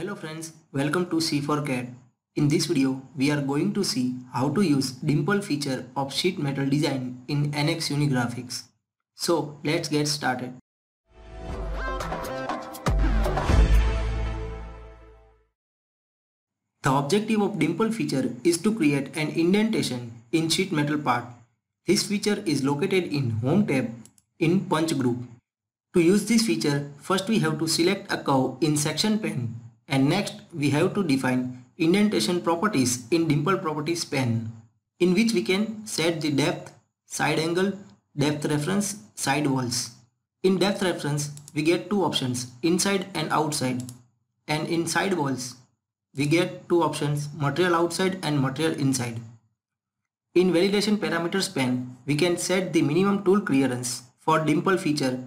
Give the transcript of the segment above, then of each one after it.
Hello friends, welcome to C for Cat. In this video, we are going to see how to use dimple feature of sheet metal design in NX Unigraphics. So let's get started. The objective of dimple feature is to create an indentation in sheet metal part. This feature is located in Home tab in Punch group. To use this feature, first we have to select a curve in section pane. And next we have to define indentation properties in dimple properties pane, in which we can set the depth, side angle, depth reference, side walls. In depth reference we get two options, inside and outside, and in side walls we get two options, material outside and material inside. In validation parameters pane we can set the minimum tool clearance for dimple feature,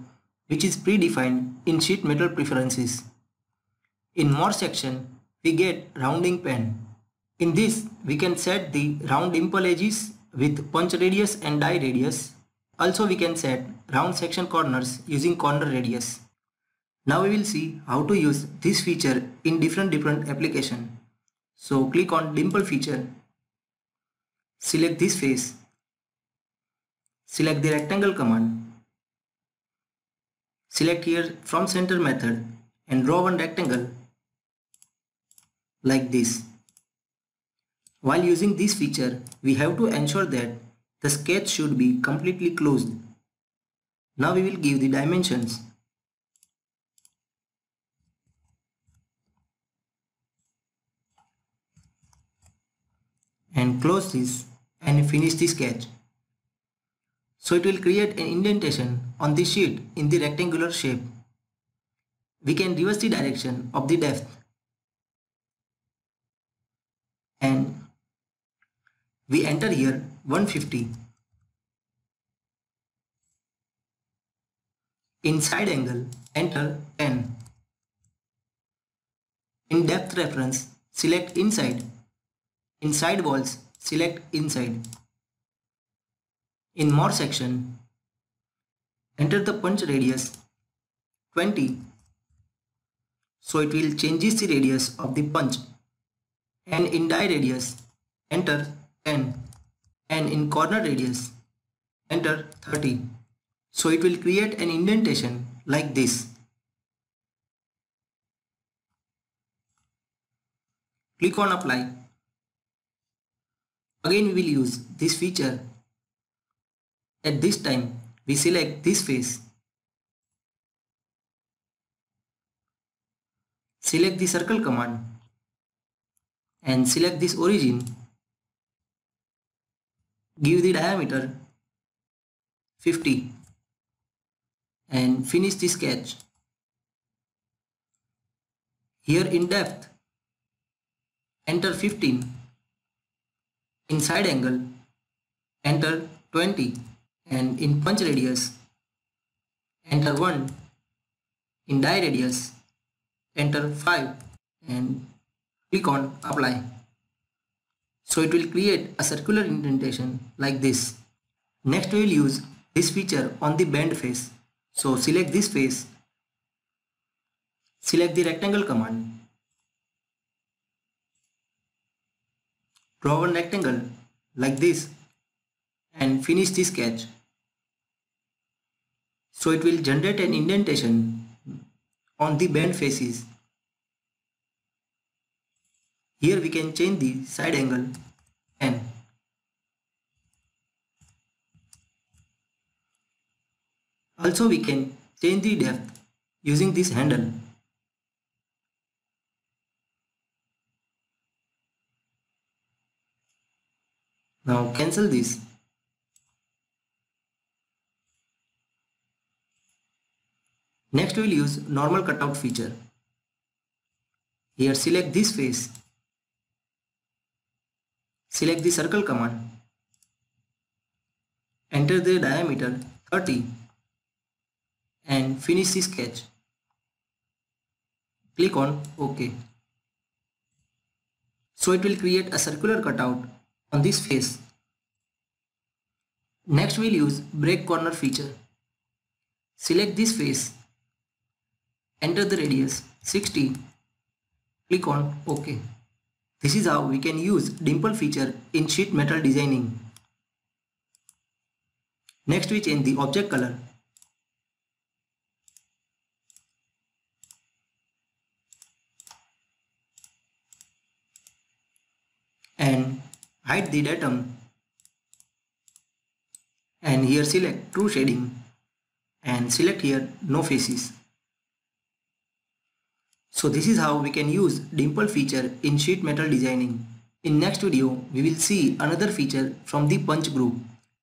which is predefined in sheet metal preferences. In more section, we get rounding pane. In this, we can set the round dimple edges with punch radius and die radius. Also, we can set round section corners using corner radius. Now we will see how to use this feature in different application. So click on dimple feature. Select this face. Select the rectangle command. Select here from center method and draw one rectangle like this. While using this feature, we have to ensure that the sketch should be completely closed. Now we will give the dimensions. And close this and finish the sketch. So it will create an indentation on the sheet in the rectangular shape. We can reverse the direction of the depth. And we enter here 150. In side angle, enter 10. In depth reference, select inside. In side walls, select inside. In more section, enter the punch radius 20. So it will changes the radius of the punch. And in die radius, enter 10, and in corner radius, enter 30. So it will create an indentation like this. Click on apply. Again we will use this feature. At this time, we select this face. Select the circle command. And select this origin. Give the diameter 50 and finish the sketch. Here in depth, enter 15. In side angle, enter 20, and in punch radius, enter 1. In die radius, enter 5, and click on apply. So it will create a circular indentation like this. Next we will use this feature on the bend face. So select this face. Select the rectangle command. Draw one rectangle like this and finish the sketch. So it will generate an indentation on the bend faces. Here we can change the side angle and also we can change the depth using this handle. Now cancel this. Next we will use normal cutout feature. Here select this face. Select the circle command. Enter the diameter 30 and finish the sketch. Click on OK. So it will create a circular cutout on this face. Next we will use break corner feature. Select this face. Enter the radius 60 Click on OK. This is how we can use dimple feature in sheet metal designing. Next we change the object color. And hide the datum. And here select true shading. And select here no faces. So this is how we can use dimple feature in sheet metal designing. In next video, we will see another feature from the punch group.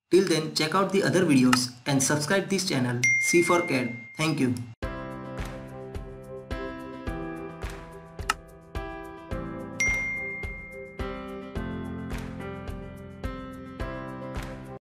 Till then, check out the other videos and subscribe this channel C4CAD. Thank you.